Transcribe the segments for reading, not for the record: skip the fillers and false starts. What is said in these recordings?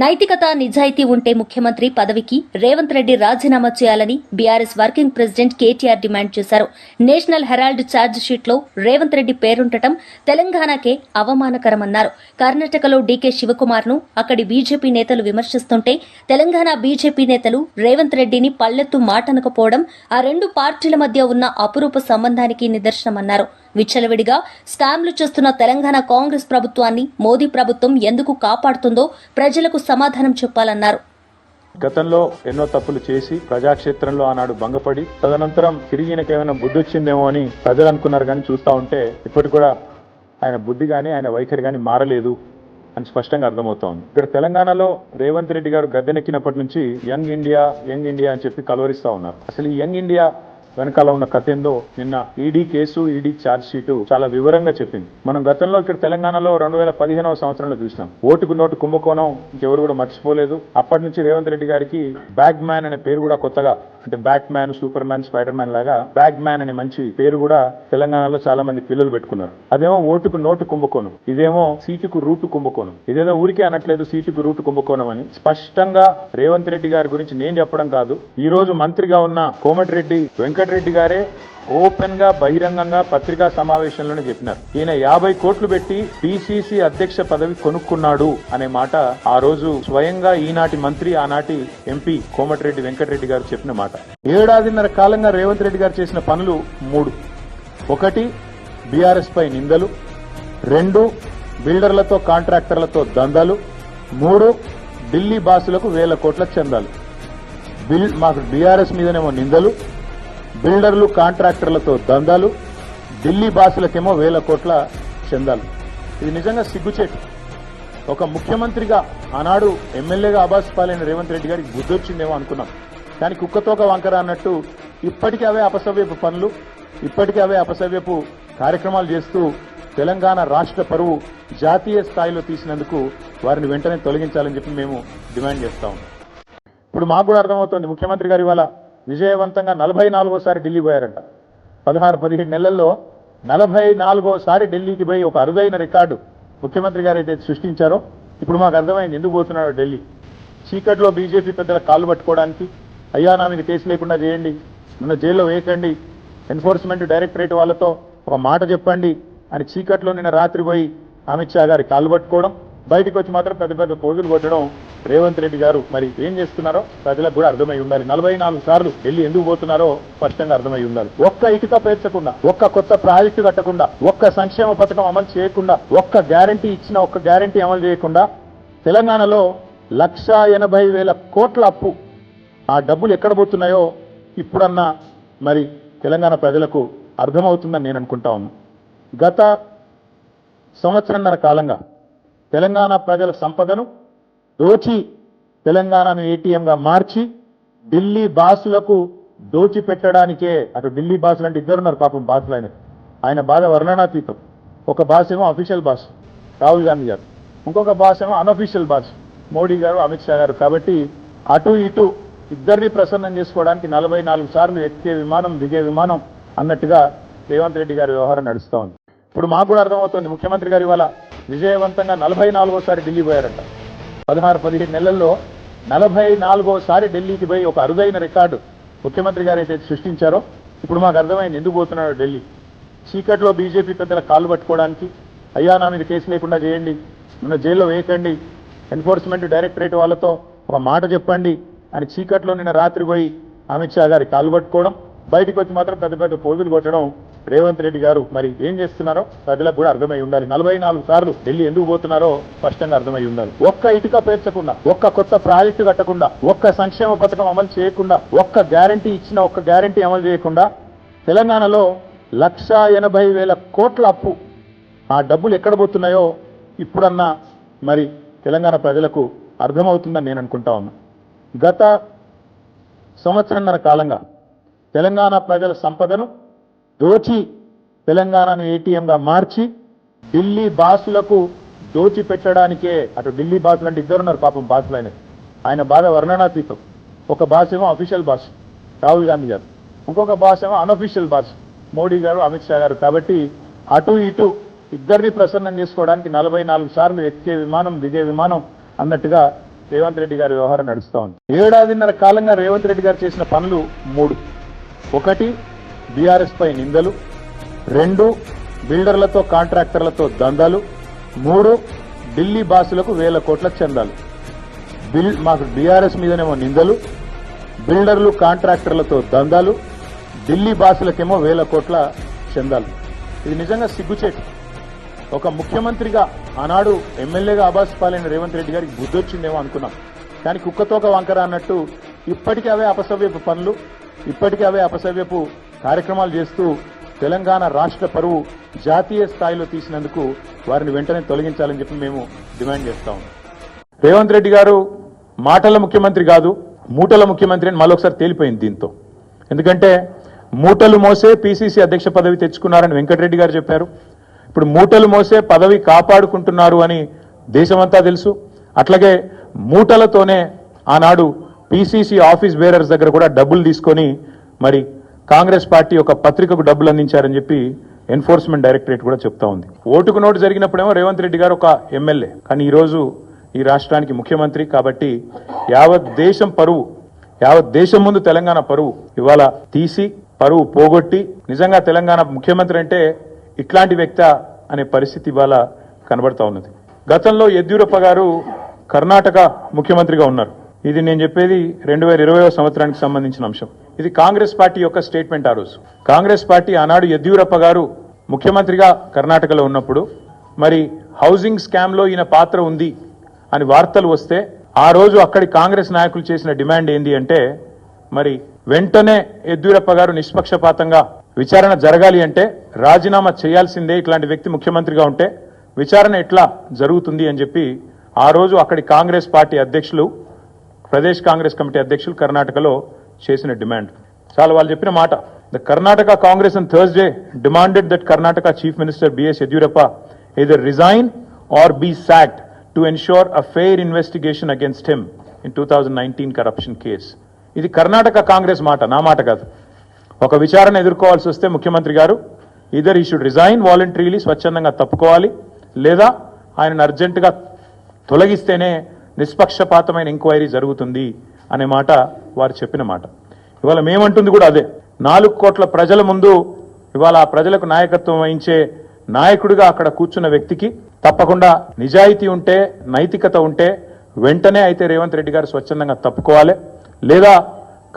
నైతికత నిజాయితీ ఉంటే ముఖ్యమంత్రి పదవికి రేవంత్ రెడ్డి రాజీనామా చేయాలని BRS working president KTR demand చేశారు. నేషనల్ హెరాల్డ్ ఛార్జ్ షీట్ లో రేవంత్ రెడ్డి పేరుండటం తెలంగాణకే అవమానకరమన్నారు. కర్ణాటకలో డీకే శివకుమార్ ను అక్కడి బీజేపీ నేతలు విమర్శిస్తుంటే తెలంగాణ బీజేపీ నేతలు రేవంత్ రెడ్డిని పల్లెత్తు మాటనకపోవడం ఆ రెండు పార్టీల మధ్య ఉన్న అపురూప సంబంధానికి నిదర్శనమన్నారు. విచ్చలవిడిగా స్కామ్లు చేస్తున్న తెలంగాణ కాంగ్రెస్ ప్రభుత్వాన్ని మోదీ ప్రభుత్వం ఎందుకు కాపాడుతుందో ప్రజలకు సమాధానం చెప్పాలన్నారు. గతంలో ఎన్నో తప్పులు చేసి ప్రజాక్షేత్రంలో ఆనాడు భంగపడి తదనంతరం తిరిగినకేమైనా బుద్ధి వచ్చిందేమో అని ప్రజలు అనుకున్నారు. కానీ చూస్తా ఉంటే ఇప్పటికి కూడా ఆయన బుద్ధి కానీ ఆయన వైఖరి కానీ మారలేదు అని స్పష్టంగా అర్థమవుతా ఉంది. ఇక్కడ తెలంగాణలో రేవంత్ రెడ్డి గారు గద్దెనెక్కినప్పటి నుంచి యంగ్ ఇండియా అని చెప్పి కలవరిస్తా ఉన్నారు. అసలు ఈ యంగ్ ఇండియా వెనకాల ఉన్న కథ ఏందో నిన్న ED case, ED charge sheet చాలా వివరంగా చెప్పింది. మనం గతంలో ఇక్కడ తెలంగాణలో 2015వ సంవత్సరంలో చూసినాం. ఓటుకు నోటు కుంభకోణం ఇంకెవరు కూడా మర్చిపోలేదు. అప్పటి నుంచి రేవంత్ రెడ్డి గారికి బ్యాగ్ మ్యాన్ అనే పేరు కూడా కొత్తగా, అంటే bat man, super man, spider man లాగా బ్యాగ్ మ్యాన్ అనే మంచి పేరు కూడా తెలంగాణలో చాలా మంది పిల్లలు పెట్టుకున్నారు. అదేమో ఓటుకు నోటు కుంభకోణం, ఇదేమో సీటుకు రూటు కుంభకోణం. ఇదేదో ఊరికే అనట్లేదు సీటుకు రూటు కుంభకోణం అని. స్పష్టంగా రేవంత్ రెడ్డి గారి గురించి నేను చెప్పడం కాదు, ఈ రోజు మంత్రిగా ఉన్న కోమటిరెడ్డి వెంకటరెడ్డి గారే ఓపెన్ గా బహిరంగంగా పత్రికా సమావేశంలోనే చెప్పినారు. ఈయన 50 కోట్లు పెట్టి పిసిసి అధ్యక్ష పదవి కొనుక్కున్నాడు అనే మాట ఆ రోజు స్వయంగా ఈనాటి మంత్రి, ఆనాటి ఎంపీ కోమటిరెడ్డి వెంకటరెడ్డి గారు చెప్పిన మాట. ఏడాదిన్నర కాలంగా రేవంత్ రెడ్డి గారు చేసిన పనులు 3. 1, బీఆర్ఎస్ పై నిందలు. 2, బిల్డర్లతో కాంట్రాక్టర్లతో దందాలు. 3, ఢిల్లీ బాసులకు 1000 కోట్ల చందాలు. మాకు బీఆర్ఎస్ మీదనేమో నిందలు, బిల్డర్లు కాంట్రాక్టర్లతో దందాలు, ఢిల్లీ బాసులకేమో 1000 కోట్ల చందాలు. ఇది నిజంగా సిగ్గుచేటు. ఒక ముఖ్యమంత్రిగా ఆనాడు ఎమ్మెల్యేగా అబాస్పాలైన రేవంత్ రెడ్డి గారికి బుద్ధి వచ్చిందేమో అనుకున్నాం. కానీ కుక్కతోక వంకర అన్నట్టు ఇప్పటికీ అవే అపసవ్యపు పనులు, ఇప్పటికీ అవే అపసవ్యపు కార్యక్రమాలు చేస్తూ తెలంగాణ రాష్ట్ర పరువు జాతీయ స్థాయిలో తీసినందుకు వారిని వెంటనే తొలగించాలని చెప్పి మేము డిమాండ్ చేస్తా ఉన్నాం. ఇప్పుడు మాకు కూడా అర్థమవుతోంది, ముఖ్యమంత్రి గారు ఇవాళ విజయవంతంగా 44వసారి ఢిల్లీ పోయారంట. 16-17 నెలల్లో 44వసారి ఢిల్లీకి పోయి ఒక అరుదైన రికార్డు ముఖ్యమంత్రి గారు అయితే సృష్టించారో ఇప్పుడు మాకు అర్థమైంది ఎందుకు పోతున్నాడో ఢిల్లీ. చీకట్లో బీజేపీ పెద్దల కాళ్ళు పట్టుకోవడానికి, అయ్యా నా మీద కేసు లేకుండా చేయండి, నన్ను జైల్లో వేయకండి, ఎన్ఫోర్స్మెంట్ డైరెక్టరేట్ వాళ్ళతో ఒక మాట చెప్పండి అని చీకట్లో నిన్న రాత్రి పోయి అమిత్ షా గారి కాళ్ళు పట్టుకోవడం, బయటకు వచ్చి మాత్రం పెద్ద పెద్ద పోజులు కొట్టడం రేవంత్ రెడ్డి గారు మరి ఏం చేస్తున్నారో ప్రజలకు కూడా అర్థమై ఉండాలి. 44 సార్లు ఢిల్లీ ఎందుకు పోతున్నారో స్పష్టంగా అర్థమై ఉండాలి. ఒక్క ఇటుక పేర్చకుండా, ఒక్క కొత్త ప్రాజెక్టు కట్టకుండా, ఒక్క సంక్షేమ పథకం అమలు చేయకుండా, ఒక్క గ్యారంటీ ఇచ్చిన ఒక్క గ్యారంటీ అమలు చేయకుండా తెలంగాణలో 1,80,000 కోట్ల అప్పు. ఆ డబ్బులు ఎక్కడ పోతున్నాయో ఇప్పుడన్నా మరి తెలంగాణ ప్రజలకు అర్థమవుతుందని నేను అనుకుంటా ఉన్నా. గత సంవత్సరంన్నర కాలంగా తెలంగాణ ప్రజల సంపదను దోచి తెలంగాణను ఏటీఎంగా మార్చి ఢిల్లీ బాసులకు దోచి పెట్టడానికే, అటు ఢిల్లీ బాసులు అంటే ఇద్దరున్నారు పాపం బాసులు, ఆయన బాధ వర్ణనాతీతం. ఒక బాస్ ఏమో అఫీషియల్ బాస్ రాహుల్ గాంధీ గారు, ఇంకొక బాస్ ఏమో అన్అఫీషియల్ బాస్ మోడీ గారు, అమిత్ షా గారు. కాబట్టి అటు ఇటు ఇద్దరిని ప్రసన్నం చేసుకోవడానికి 44 సార్లు ఎక్కే విమానం దిగే విమానం అన్నట్టుగా రేవంత్ రెడ్డి గారి వ్యవహారం నడుస్తూ ఉంది. ఇప్పుడు మాకు కూడా అర్థమవుతుంది, ముఖ్యమంత్రి గారు ఇవాళ విజయవంతంగా 44వసారి ఢిల్లీ పోయారంట. 16-17 నెలల్లో 44వసారి ఢిల్లీకి పోయి ఒక అరుదైన రికార్డు ముఖ్యమంత్రి గారు అయితే సృష్టించారో ఇప్పుడు మాకు అర్థమైంది ఎందుకు పోతున్నాడో ఢిల్లీ. చీకట్లో బీజేపీ పెద్దల కాళ్ళు పట్టుకోవడానికి, అయ్యా నా మీద కేసు లేకుండా చేయండి, నన్ను జైల్లో వేయకండి, ఎన్ఫోర్స్మెంట్ డైరెక్టరేట్ వాళ్ళతో ఒక మాట చెప్పండి అని చీకట్లో నిన్న రాత్రి పోయి అమిత్ షా గారి కాళ్ళు పట్టుకోవడం, బయటకు వచ్చి మాత్రం పెద్ద పెద్ద పోజులు కొట్టడం రేవంత్ రెడ్డి గారు మరి ఏం చేస్తున్నారో ప్రజలకు కూడా అర్థమై ఉండాలి. 44 సార్లు ఢిల్లీ ఎందుకు పోతున్నారో స్పష్టంగా అర్థమై ఉండాలి. ఒక్క ఇటుక పేర్చకుండా, ఒక్క కొత్త ప్రాజెక్టు కట్టకుండా, ఒక్క సంక్షేమ పథకం అమలు చేయకుండా, ఒక్క గ్యారంటీ ఇచ్చిన ఒక్క గ్యారంటీ అమలు చేయకుండా తెలంగాణలో 1,80,000 కోట్ల అప్పు. ఆ డబ్బులు ఎక్కడ పోతున్నాయో ఇప్పుడన్నా మరి తెలంగాణ ప్రజలకు అర్థమవుతుందని నేను అనుకుంటా ఉన్నా. గత సంవత్సరంన్నర కాలంగా తెలంగాణ ప్రజల సంపదను దోచి తెలంగాణను ఏటీఎంగా మార్చి ఢిల్లీ బాసులకు దోచి పెట్టడానికే, అటు ఢిల్లీ బాసులు అంటే ఇద్దరున్నారు పాపం బాసులు, ఆయన బాధ వర్ణనాతీతం. ఒక బాస్ ఏమో అఫీషియల్ బాస్ రాహుల్ గాంధీ గారు, ఇంకొక బాస్ ఏమో అన్అఫీషియల్ బాస్ మోడీ గారు, అమిత్ షా గారు. కాబట్టి అటు ఇటు ఇద్దరిని ప్రసన్నం చేసుకోవడానికి 44 సార్లు ఎక్కే విమానం దిగే విమానం అన్నట్టుగా రేవంత్ రెడ్డి గారి వ్యవహారం నడుస్తూ ఉంది. ఏడాదిన్నర కాలంగా రేవంత్ రెడ్డి గారు చేసిన పనులు 3. 1, బీఆర్ఎస్ పై నిందలు. 2, బిల్డర్లతో కాంట్రాక్టర్లతో దందాలు. 3, ఢిల్లీ బాసులకు 1000 కోట్ల చందాలు. మాకు బీఆర్ఎస్ మీదనేమో నిందలు, బిల్డర్లు కాంట్రాక్టర్లతో దందాలు, ఢిల్లీ బాసులకేమో 1000 కోట్ల చందాలు. ఇది నిజంగా సిగ్గుచేటు. ఒక ముఖ్యమంత్రిగా ఆనాడు ఎమ్మెల్యేగా ఆబాస్ పాలైన రేవంత్ రెడ్డి గారికి బుద్ధొచ్చిందేమో అనుకున్నాం. కానీ కుక్కతోక వంకర అన్నట్టు ఇప్పటికీ అవే అపసవ్యపు పనులు, ఇప్పటికీ అవే అపసవ్యపు కార్యక్రమాలు చేస్తూ తెలంగాణ రాష్ట్ర పరువు జాతీయ స్థాయిలో తీసినందుకు వారిని వెంటనే తొలగించాలని చెప్పి మేము డిమాండ్ చేస్తా ఉన్నాం. రేవంత్ రెడ్డి గారు మాటల ముఖ్యమంత్రి కాదు, మూటల ముఖ్యమంత్రి అని మరొకసారి తేలిపోయింది దీంతో. ఎందుకంటే మూటలు మోసే పీసీసీ అధ్యక్ష పదవి తెచ్చుకున్నారని వెంకటరెడ్డి గారు చెప్పారు. ఇప్పుడు మూటలు మోసే పదవి కాపాడుకుంటున్నారు అని దేశమంతా తెలుసు. అట్లాగే మూటలతోనే ఆనాడు పీసీసీ ఆఫీస్ బేరర్స్ దగ్గర కూడా డబ్బులు తీసుకొని మరి కాంగ్రెస్ పార్టీ ఒక పత్రికకు డబ్బులు అందించారని చెప్పి ఎన్ఫోర్స్మెంట్ డైరెక్టరేట్ కూడా చెప్తా ఉంది. ఓటుకు నోటు జరిగినప్పుడేమో రేవంత్ రెడ్డి గారు ఒక ఎమ్మెల్యే, కానీ ఈరోజు ఈ రాష్ట్రానికి ముఖ్యమంత్రి. కాబట్టి యావత్ దేశం పరువు, యావత్ దేశం ముందు తెలంగాణ పరువు ఇవాళ తీసి పరువు పోగొట్టి నిజంగా తెలంగాణ ముఖ్యమంత్రి అంటే ఇట్లాంటి వ్యక్తి అనే పరిస్థితి ఇవాళ కనబడతా ఉన్నది. గతంలో యడ్యూరప్ప గారు కర్ణాటక ముఖ్యమంత్రిగా ఉన్నారు. ఇది నేను చెప్పేది 2020వ సంవత్సరానికి సంబంధించిన అంశం. ఇది కాంగ్రెస్ పార్టీ యొక్క స్టేట్మెంట్. ఆ రోజు కాంగ్రెస్ పార్టీ ఆనాడు యడ్యూరప్ప గారు ముఖ్యమంత్రిగా కర్ణాటకలో ఉన్నప్పుడు మరి హౌసింగ్ స్కామ్ లో ఈయన పాత్ర ఉంది అని వార్తలు వస్తే ఆ రోజు అక్కడి కాంగ్రెస్ నాయకులు చేసిన డిమాండ్ ఏంది అంటే మరి వెంటనే యడ్యూరప్ప గారు నిష్పక్షపాతంగా విచారణ జరగాలి అంటే రాజీనామా చేయాల్సిందే, ఇట్లాంటి వ్యక్తి ముఖ్యమంత్రిగా ఉంటే విచారణ ఎట్లా జరుగుతుంది అని చెప్పి ఆ రోజు అక్కడి కాంగ్రెస్ పార్టీ అధ్యక్షులు, ప్రదేశ్ కాంగ్రెస్ కమిటీ అధ్యక్షులు కర్ణాటకలో చేసిన డిమాండ్. చాలా వాళ్ళు చెప్పిన మాట. The Karnataka Congress on Thursday demanded that Karnataka Chief Minister B.S. Yediyurappa either resign or be sacked to ensure a fair investigation against him in 2019 corruption case. ఇది కర్ణాటక కాంగ్రెస్ మాట, నా మాట కాదు. ఒక విచారణ ఎదుర్కోవాల్సి వస్తే ముఖ్యమంత్రి గారు ఈదర్ ఈ షుడ్ రిజైన్ వాలంటరీలీ, స్వచ్ఛందంగా తప్పుకోవాలి, లేదా ఆయనను అర్జెంటుగా తొలగిస్తేనే నిష్పక్షపాతమైన ఎంక్వైరీ జరుగుతుంది అనే మాట వారు చెప్పిన మాట. ఇవాళ మేమంటుంది కూడా అదే. 4 కోట్ల ప్రజల ముందు ఇవాళ ఆ ప్రజలకు నాయకత్వం వహించే నాయకుడిగా అక్కడ కూర్చున్న వ్యక్తికి తప్పకుండా నిజాయితీ ఉంటే, నైతికత ఉంటే వెంటనే అయితే రేవంత్ రెడ్డి గారు స్వచ్ఛందంగా తప్పుకోవాలి, లేదా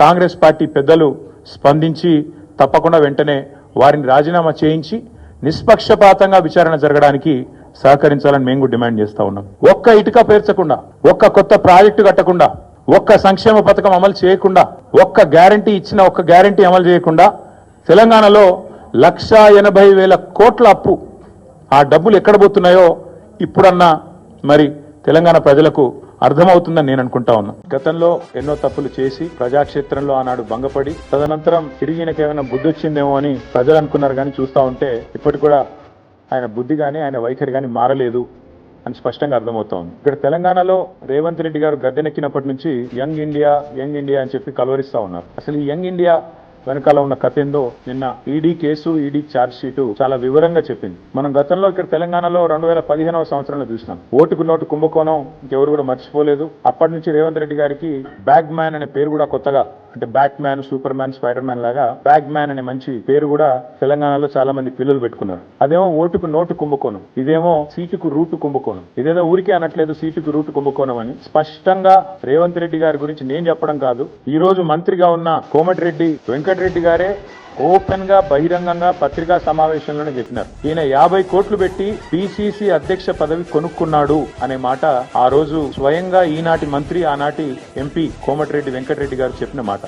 కాంగ్రెస్ పార్టీ పెద్దలు స్పందించి తప్పకుండా వెంటనే వారిని రాజీనామా చేయించి నిష్పక్షపాతంగా విచారణ జరగడానికి సహకరించాలని మేము కూడా డిమాండ్ చేస్తా ఉన్నాం. ఒక్క ఇటుక పేర్చకుండా, ఒక్క కొత్త ప్రాజెక్టు కట్టకుండా, ఒక్క సంక్షేమ పథకం అమలు చేయకుండా, ఒక్క గ్యారంటీ ఇచ్చిన ఒక్క గ్యారంటీ అమలు చేయకుండా తెలంగాణలో 1,80,000 కోట్ల అప్పు, ఆ డబ్బులు ఎక్కడ పోతున్నాయో ఇప్పుడన్నా మరి తెలంగాణ ప్రజలకు అర్థమవుతుందని నేను అనుకుంటా ఉన్నా. గతంలో ఎన్నో తప్పులు చేసి ప్రజాక్షేత్రంలో ఆనాడు భంగపడి తదనంతరం తిరిగి ఈయనకేమైనా బుద్ధి వచ్చిందేమో అని ప్రజలు అనుకున్నారు. కానీ చూస్తా ఉంటే ఇప్పటికి కూడా ఆయన బుద్ధి కానీ ఆయన వైఖరి కానీ మారలేదు అని స్పష్టంగా అర్థమవుతా ఉంది. ఇక్కడ తెలంగాణలో రేవంత్ రెడ్డి గారు గద్దెనెక్కినప్పటి నుంచి యంగ్ ఇండియా అని చెప్పి కలవరిస్తా ఉన్నారు. అసలు ఈ యంగ్ ఇండియా వెనకాల ఉన్న కథ ఏందో నిన్న ED case, ED charge sheet చాలా వివరంగా చెప్పింది. మనం గతంలో ఇక్కడ తెలంగాణలో 2015వ సంవత్సరంలో చూసినాం. ఓటుకు నోటు కుంభకోణం ఇంకెవరు కూడా మర్చిపోలేదు. అప్పటి నుంచి రేవంత్ రెడ్డి గారికి బ్యాగ్ మ్యాన్ అనే పేరు కూడా కొత్తగా, అంటే bat man, super man, spider man లాగా బ్యాగ్ మ్యాన్ అనే మంచి పేరు కూడా తెలంగాణలో చాలా మంది పిల్లలు పెట్టుకున్నారు. అదేమో ఓటుకు నోటు కుంభకోణం, ఇదేమో సీటుకు రూటు కుంభకోణం. ఇదేదో ఊరికే అనట్లేదు సీటుకు రూటు కుంభకోణం అని. స్పష్టంగా రేవంత్ రెడ్డి గారి గురించి నేను చెప్పడం కాదు, ఈ రోజు మంత్రిగా ఉన్న కోమటిరెడ్డి వెంకటరెడ్డి గారే ఓపెన్ గా బహిరంగంగా పత్రికా సమావేశంలోనే చెప్పినారు. ఈయన 50 కోట్లు పెట్టి పిసిసి అధ్యక్ష పదవి కొనుక్కున్నాడు అనే మాట ఆ రోజు స్వయంగా ఈనాటి మంత్రి, ఆనాటి ఎంపీ కోమటిరెడ్డి వెంకటరెడ్డి గారు చెప్పిన మాట.